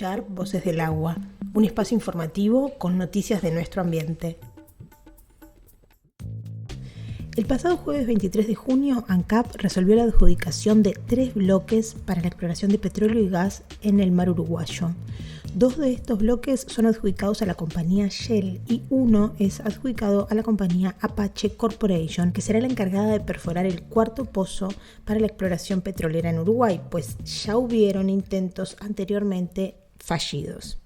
escuchar Voces del Agua, un espacio informativo con noticias de nuestro ambiente. El pasado jueves 23 de junio, ANCAP resolvió la adjudicación de 3 bloques para la exploración de petróleo y gas en el mar uruguayo. 2 de estos bloques son adjudicados a la compañía Shell y 1 es adjudicado a la compañía Apache Corporation, que será la encargada de perforar el 4.º pozo para la exploración petrolera en Uruguay, pues ya hubieron intentos anteriormente fallidos.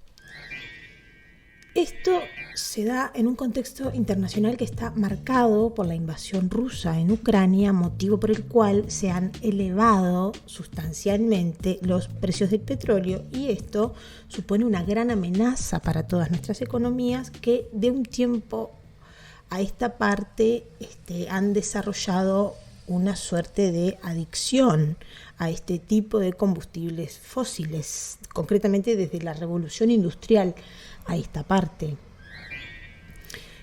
Esto se da en un contexto internacional que está marcado por la invasión rusa en Ucrania, motivo por el cual se han elevado sustancialmente los precios del petróleo, y esto supone una gran amenaza para todas nuestras economías que de un tiempo a esta parte han desarrollado una suerte de adicción a este tipo de combustibles fósiles, concretamente desde la revolución industrial a esta parte,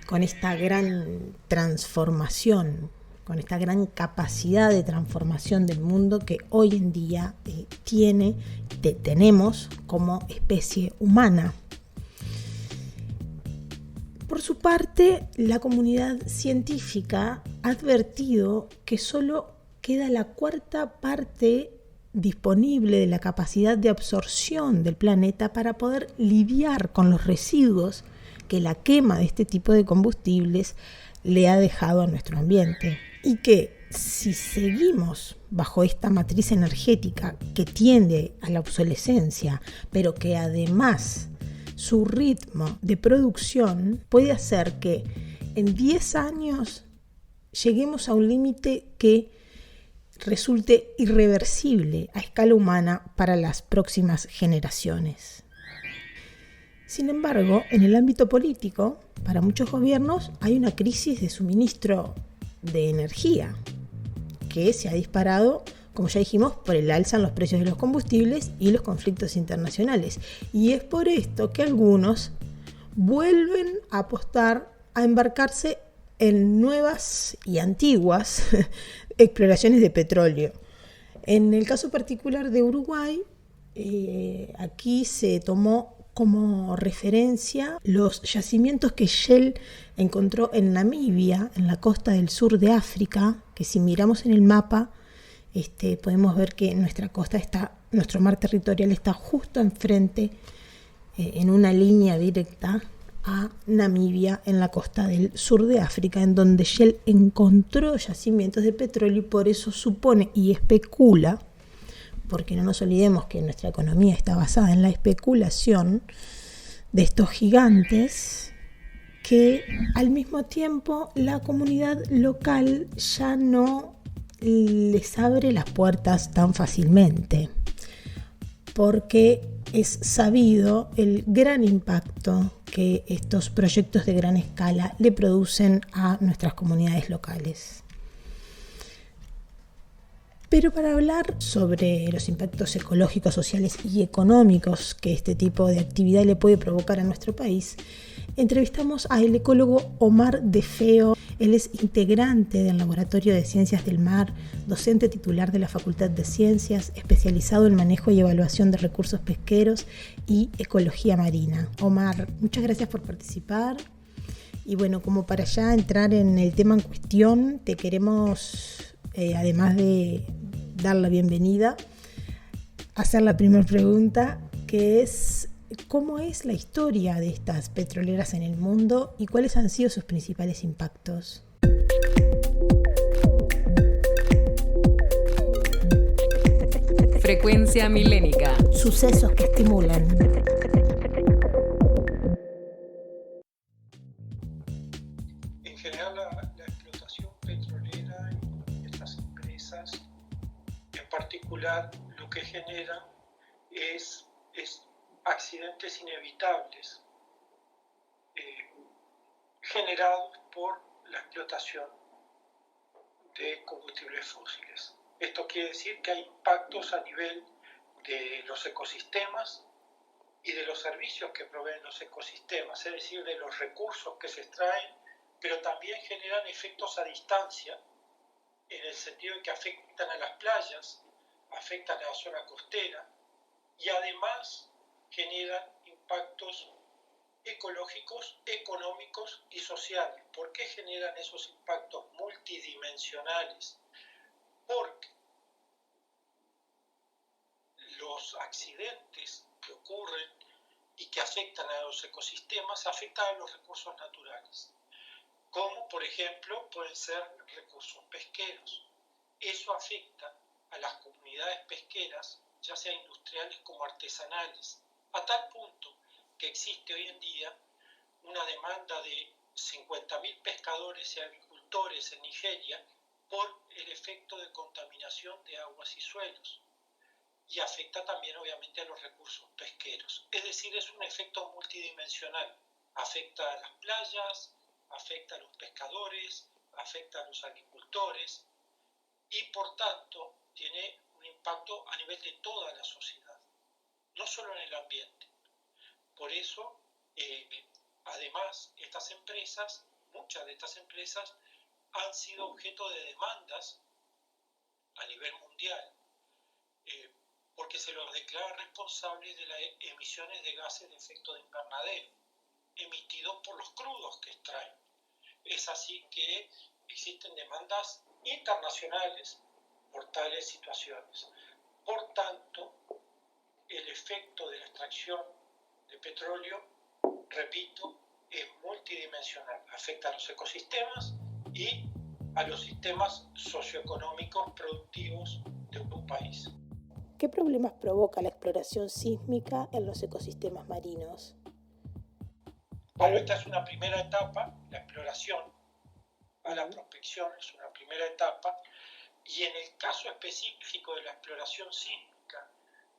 con esta gran transformación, con esta gran capacidad de transformación del mundo que hoy en día tenemos como especie humana. Por su parte, la comunidad científica ha advertido que solo queda la 1/4 parte disponible de la capacidad de absorción del planeta para poder lidiar con los residuos que la quema de este tipo de combustibles le ha dejado a nuestro ambiente. Y que si seguimos bajo esta matriz energética que tiende a la obsolescencia, pero que además su ritmo de producción puede hacer que en 10 años lleguemos a un límite que resulte irreversible a escala humana para las próximas generaciones. Sin embargo, en el ámbito político, para muchos gobiernos hay una crisis de suministro de energía que se ha disparado, como ya dijimos, por el alza en los precios de los combustibles y los conflictos internacionales. Y es por esto que algunos vuelven a apostar a embarcarse en nuevas y antiguas exploraciones de petróleo. En el caso particular de Uruguay, aquí se tomó como referencia los yacimientos que Shell encontró en Namibia, en la costa del sur de África, que si miramos en el mapa, podemos ver que nuestro mar territorial está justo enfrente, en una línea directa a Namibia, en la costa del sur de África, en donde Shell encontró yacimientos de petróleo y por eso supone y especula, porque no nos olvidemos que nuestra economía está basada en la especulación de estos gigantes, que al mismo tiempo la comunidad local ya no les abre las puertas tan fácilmente, porque es sabido el gran impacto que estos proyectos de gran escala le producen a nuestras comunidades locales. Pero para hablar sobre los impactos ecológicos, sociales y económicos que este tipo de actividad le puede provocar a nuestro país, entrevistamos al ecólogo Omar De Feo. Él es integrante del Laboratorio de Ciencias del Mar, docente titular de la Facultad de Ciencias, especializado en manejo y evaluación de recursos pesqueros y ecología marina. Omar, muchas gracias por participar. Y bueno, como para ya entrar en el tema en cuestión, te queremos, además de dar la bienvenida, hacer la primera pregunta, que es: ¿cómo es la historia de estas petroleras en el mundo y cuáles han sido sus principales impactos? Frecuencia milénica. Sucesos que estimulan. En general, la explotación petrolera y estas empresas, en particular, lo que generan es accidentes inevitables generados por la explotación de combustibles fósiles. Esto quiere decir que hay impactos a nivel de los ecosistemas y de los servicios que proveen los ecosistemas, es decir, de los recursos que se extraen, pero también generan efectos a distancia, en el sentido de que afectan a las playas, afectan a la zona costera y además generan impactos ecológicos, económicos y sociales. ¿Por qué generan esos impactos multidimensionales? Porque los accidentes que ocurren y que afectan a los ecosistemas afectan a los recursos naturales, como por ejemplo pueden ser recursos pesqueros. Eso afecta a las comunidades pesqueras, ya sea industriales como artesanales, a tal punto que existe hoy en día una demanda de 50.000 pescadores y agricultores en Nigeria por el efecto de contaminación de aguas y suelos. Y afecta también obviamente a los recursos pesqueros. Es decir, es un efecto multidimensional. Afecta a las playas, afecta a los pescadores, afecta a los agricultores y por tanto tiene un impacto a nivel de toda la sociedad, no solo en el ambiente. Por eso, además, estas empresas, muchas de estas empresas, han sido objeto de demandas a nivel mundial, porque se los declara responsables de las emisiones de gases de efecto de invernadero emitidos por los crudos que extraen. Es así que existen demandas internacionales por tales situaciones. Por tanto, el efecto de la extracción de petróleo, repito, es multidimensional. Afecta a los ecosistemas y a los sistemas socioeconómicos productivos de un país. ¿Qué problemas provoca la exploración sísmica en los ecosistemas marinos? Bueno, esta es una primera etapa, la exploración a la prospección es una primera etapa, y en el caso específico de la exploración sísmica,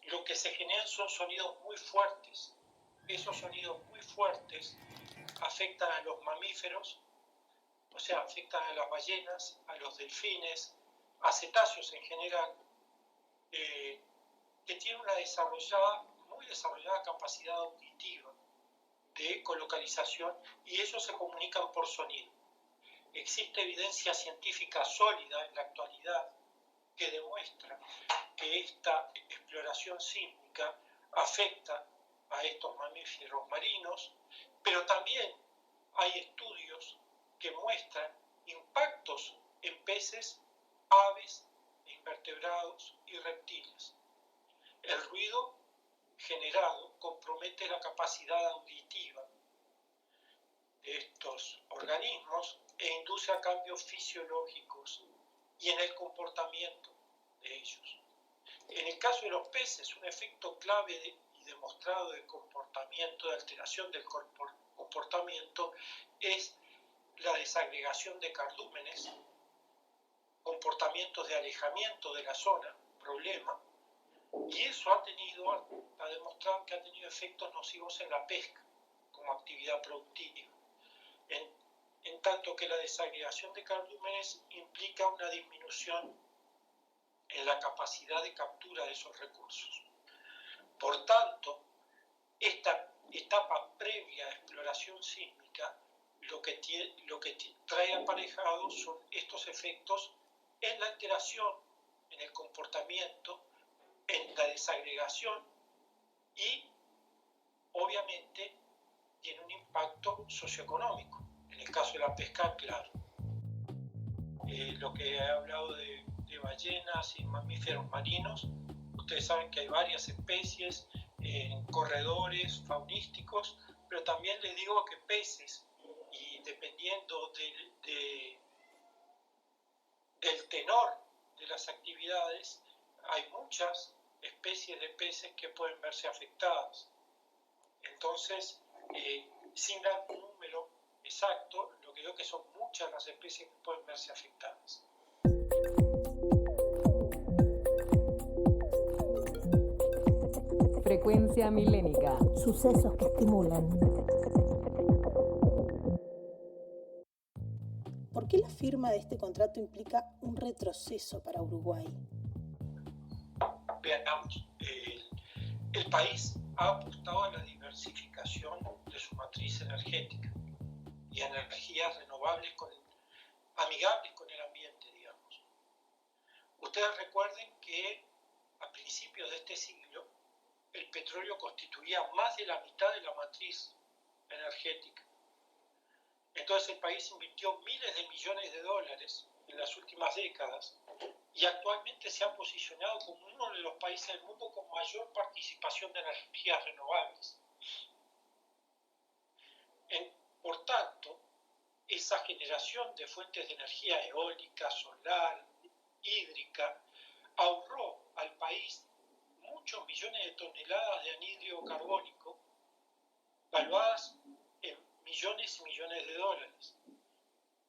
lo que se generan son sonidos muy fuertes. Esos sonidos muy fuertes afectan a los mamíferos, o sea, afectan a las ballenas, a los delfines, a cetáceos en general, que tienen una muy desarrollada capacidad auditiva de ecolocalización, y ellos se comunican por sonido. Existe evidencia científica sólida en la actualidad que demuestra que esta exploración sísmica afecta a estos mamíferos marinos, pero también hay estudios que muestran impactos en peces, aves, invertebrados y reptiles. El ruido generado compromete la capacidad auditiva de estos organismos e induce a cambios fisiológicos y en el comportamiento de ellos. En el caso de los peces, un efecto clave y demostrado de comportamiento, de alteración del comportamiento, es la desagregación de cardúmenes, comportamientos de alejamiento de la zona, problema, y eso ha demostrado que ha tenido efectos nocivos en la pesca como actividad productiva. En tanto que la desagregación de cardúmenes implica una disminución en la capacidad de captura de esos recursos. Por tanto, esta etapa previa a exploración sísmica lo que trae aparejados son estos efectos en la alteración, en el comportamiento, en la desagregación y, obviamente, tiene un impacto socioeconómico. En el caso de la pesca, claro. Lo que he hablado de ballenas y mamíferos marinos, ustedes saben que hay varias especies en corredores faunísticos, pero también les digo que peces, y dependiendo del tenor de las actividades, hay muchas especies de peces que pueden verse afectadas. Entonces, sin dar un número exacto, lo que digo que son muchas las especies que pueden verse afectadas. Frecuencia milénica. Sucesos que estimulan. ¿Por qué la firma de este contrato implica un retroceso para Uruguay? Veamos, el país ha apostado a la diversificación de su matriz energética y a energías renovables amigables con el ambiente, digamos. Ustedes recuerden que a principios de este siglo el petróleo constituía más de la mitad de la matriz energética. Entonces el país invirtió miles de millones de dólares en las últimas décadas y actualmente se ha posicionado como uno de los países del mundo con mayor participación de energías renovables. Por tanto, esa generación de fuentes de energía eólica, solar, hídrica, ahorró al país muchos millones de toneladas de anhídrido carbónico, valuadas en millones y millones de dólares.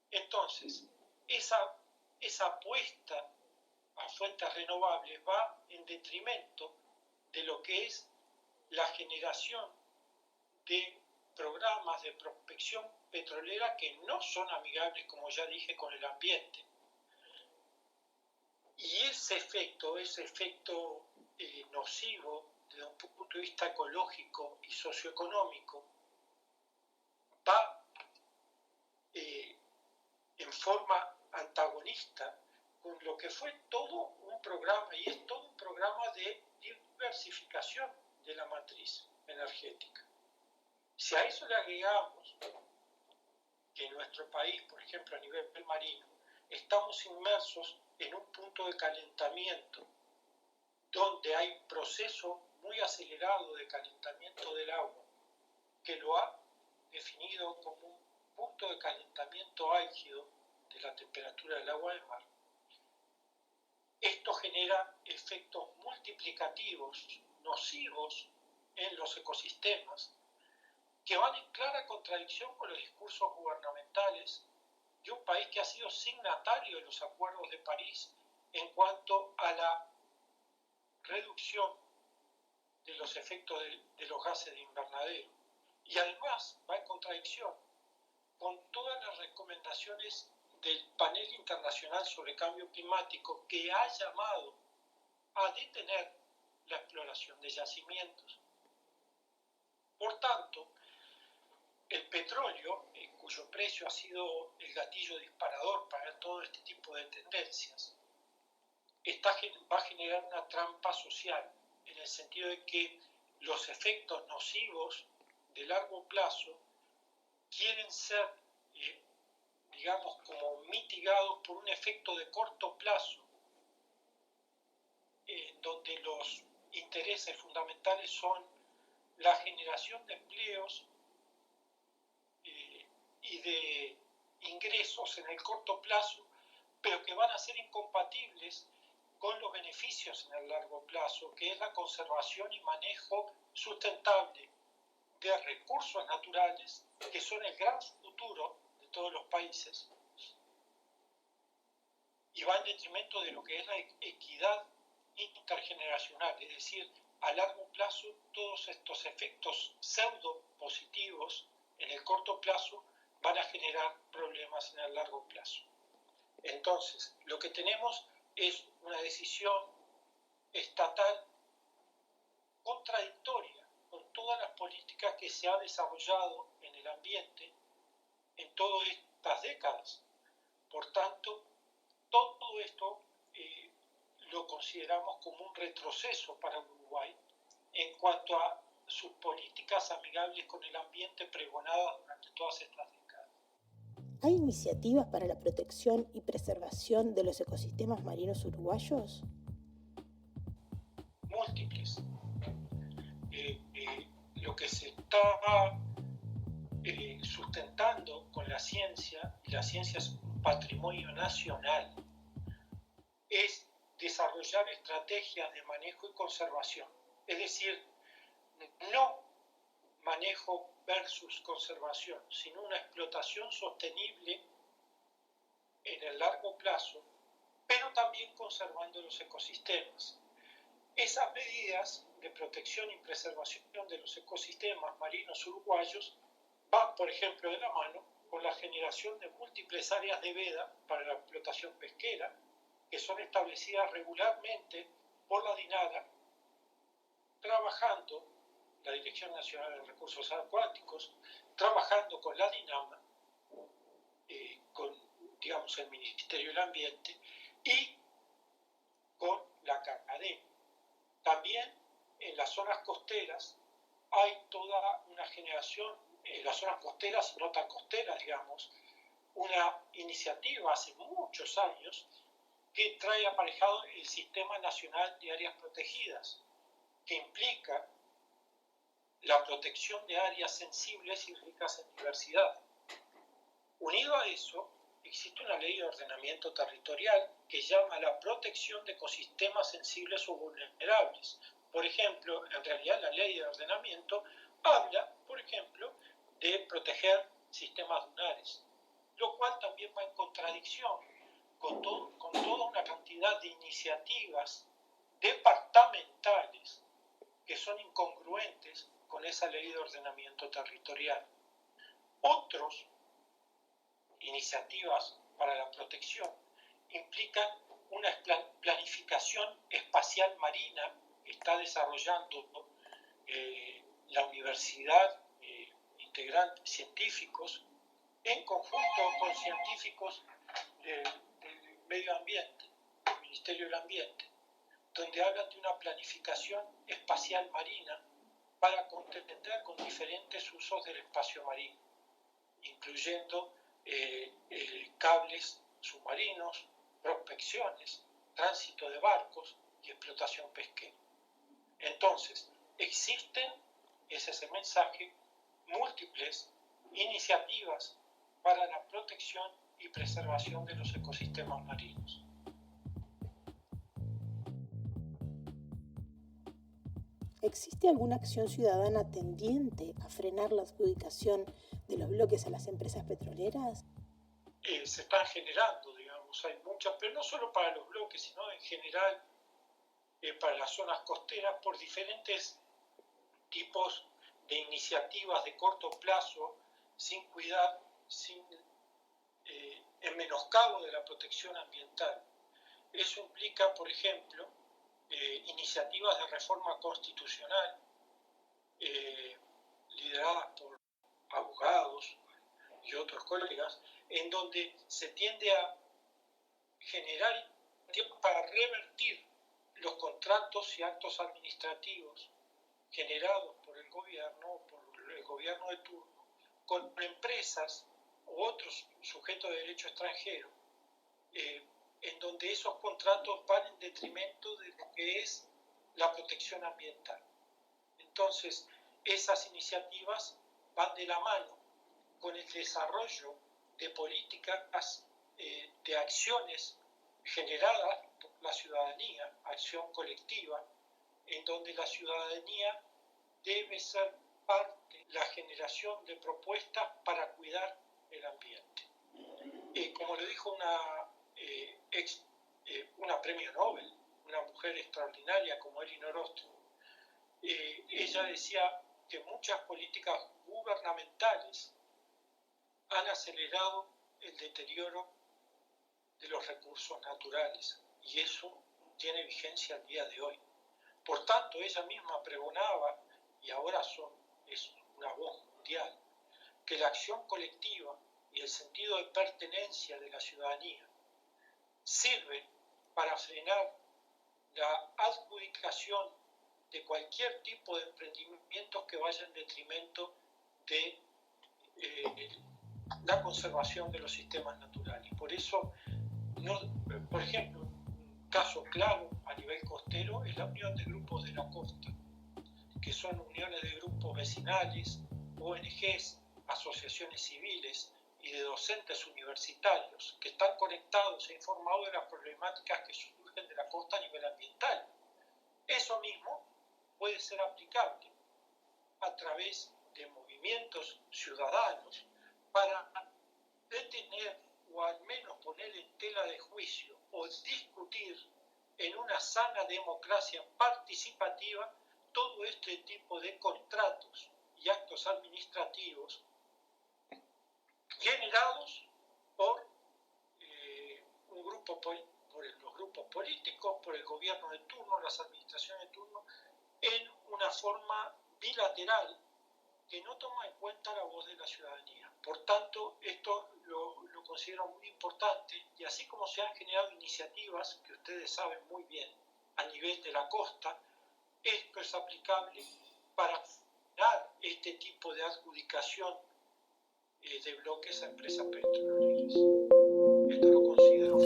Entonces, esa apuesta a fuentes renovables va en detrimento de lo que es la generación de programas de prospección petrolera que no son amigables, como ya dije, con el ambiente. Y ese efecto nocivo desde un punto de vista ecológico y socioeconómico va en forma antagonista con lo que fue todo un programa, y es todo un programa de diversificación de la matriz energética. Si a eso le agregamos que en nuestro país, por ejemplo, a nivel marino, estamos inmersos en un punto de calentamiento donde hay un proceso muy acelerado de calentamiento del agua, que lo ha definido como un punto de calentamiento álgido de la temperatura del agua del mar. Esto genera efectos multiplicativos, nocivos en los ecosistemas, que van en clara contradicción con los discursos gubernamentales de un país que ha sido signatario de los acuerdos de París en cuanto a la reducción de los efectos de los gases de invernadero. Y además va en contradicción con todas las recomendaciones del Panel Internacional sobre Cambio Climático, que ha llamado a detener la exploración de yacimientos. Por tanto, el petróleo, cuyo precio ha sido el gatillo disparador para todo este tipo de tendencias, va a generar una trampa social, en el sentido de que los efectos nocivos de largo plazo quieren ser, digamos, como mitigados por un efecto de corto plazo, donde los intereses fundamentales son la generación de empleos y de ingresos en el corto plazo, pero que van a ser incompatibles con los beneficios en el largo plazo, que es la conservación y manejo sustentable de recursos naturales, que son el gran futuro de todos los países, y va en detrimento de lo que es la equidad intergeneracional, es decir, a largo plazo todos estos efectos pseudo positivos en el corto plazo van a generar problemas en el largo plazo. Entonces, lo que tenemos es una decisión estatal contradictoria con todas las políticas que se han desarrollado en el ambiente en todas estas décadas. Por tanto, todo esto lo consideramos como un retroceso para Uruguay en cuanto a sus políticas amigables con el ambiente pregonadas durante todas estas décadas. ¿Hay iniciativas para la protección y preservación de los ecosistemas marinos uruguayos? Múltiples. Lo que se está sustentando con la ciencia, y la ciencia es un patrimonio nacional, es desarrollar estrategias de manejo y conservación. Es decir, no manejo versus conservación, sino una explotación sostenible en el largo plazo, pero también conservando los ecosistemas. Esas medidas de protección y preservación de los ecosistemas marinos uruguayos van, por ejemplo, de la mano con la generación de múltiples áreas de veda para la explotación pesquera, que son establecidas regularmente por la DINARA, trabajando la Dirección Nacional de Recursos Acuáticos, trabajando con la DINAMA, con, digamos, el Ministerio del Ambiente y con la CANADEM. También en las zonas costeras hay toda una generación, en las zonas costeras y no tan costeras, digamos, una iniciativa hace muchos años que trae aparejado el Sistema Nacional de Áreas Protegidas, que implica la protección de áreas sensibles y ricas en diversidad. Unido a eso, existe una ley de ordenamiento territorial que llama la protección de ecosistemas sensibles o vulnerables. Por ejemplo, en realidad la ley de ordenamiento habla, por ejemplo, de proteger sistemas dunares, lo cual también va en contradicción con toda una cantidad de iniciativas departamentales que son incongruentes con esa ley de ordenamiento territorial. Otros iniciativas para la protección implican una planificación espacial marina que está desarrollando la universidad, integrantes científicos, en conjunto con científicos del medio ambiente, del Ministerio del Ambiente, donde hablan de una planificación espacial marina para contender con diferentes usos del espacio marino, incluyendo cables submarinos, prospecciones, tránsito de barcos y explotación pesquera. Entonces, existen, ese es el mensaje, múltiples iniciativas para la protección y preservación de los ecosistemas marinos. ¿Existe alguna acción ciudadana tendiente a frenar la adjudicación de los bloques a las empresas petroleras? Se están generando, digamos, hay muchas, pero no solo para los bloques, sino en general para las zonas costeras, por diferentes tipos de iniciativas de corto plazo, sin cuidar, en menoscabo de la protección ambiental. Eso implica, por ejemplo, iniciativas de reforma constitucional lideradas por abogados y otros colegas, en donde se tiende a generar tiempo para revertir los contratos y actos administrativos generados por el gobierno de turno, con empresas u otros sujetos de derecho extranjero, en donde esos contratos van en detrimento de lo que es la protección ambiental. Entonces, esas iniciativas van de la mano con el desarrollo de políticas, de acciones generadas por la ciudadanía, acción colectiva, en donde la ciudadanía debe ser parte de la generación de propuestas para cuidar el ambiente. Como lo dijo una premio Nobel, una mujer extraordinaria como Elinor Ostrom, ella decía que muchas políticas gubernamentales han acelerado el deterioro de los recursos naturales, y eso tiene vigencia al día de hoy. Por tanto, ella misma pregonaba, y ahora es una voz mundial, que la acción colectiva y el sentido de pertenencia de la ciudadanía sirven para frenar la adjudicación de cualquier tipo de emprendimientos que vaya en detrimento de la conservación de los sistemas naturales. Por eso, por ejemplo, un caso claro a nivel costero es la unión de grupos de la costa, que son uniones de grupos vecinales, ONGs, asociaciones civiles y de docentes universitarios que están conectados e informados de las problemáticas que surgen de la costa a nivel ambiental. Eso mismo puede ser aplicable a través de movimientos ciudadanos para detener o al menos poner en tela de juicio o discutir en una sana democracia participativa todo este tipo de contratos y actos administrativos generados por los grupos políticos, por el gobierno de turno, las administraciones de turno, en una forma bilateral que no toma en cuenta la voz de la ciudadanía. Por tanto, esto lo considero muy importante, y así como se han generado iniciativas que ustedes saben muy bien a nivel de la costa, esto es aplicable para dar este tipo de adjudicación de bloques a empresas petroleras. Esto lo considero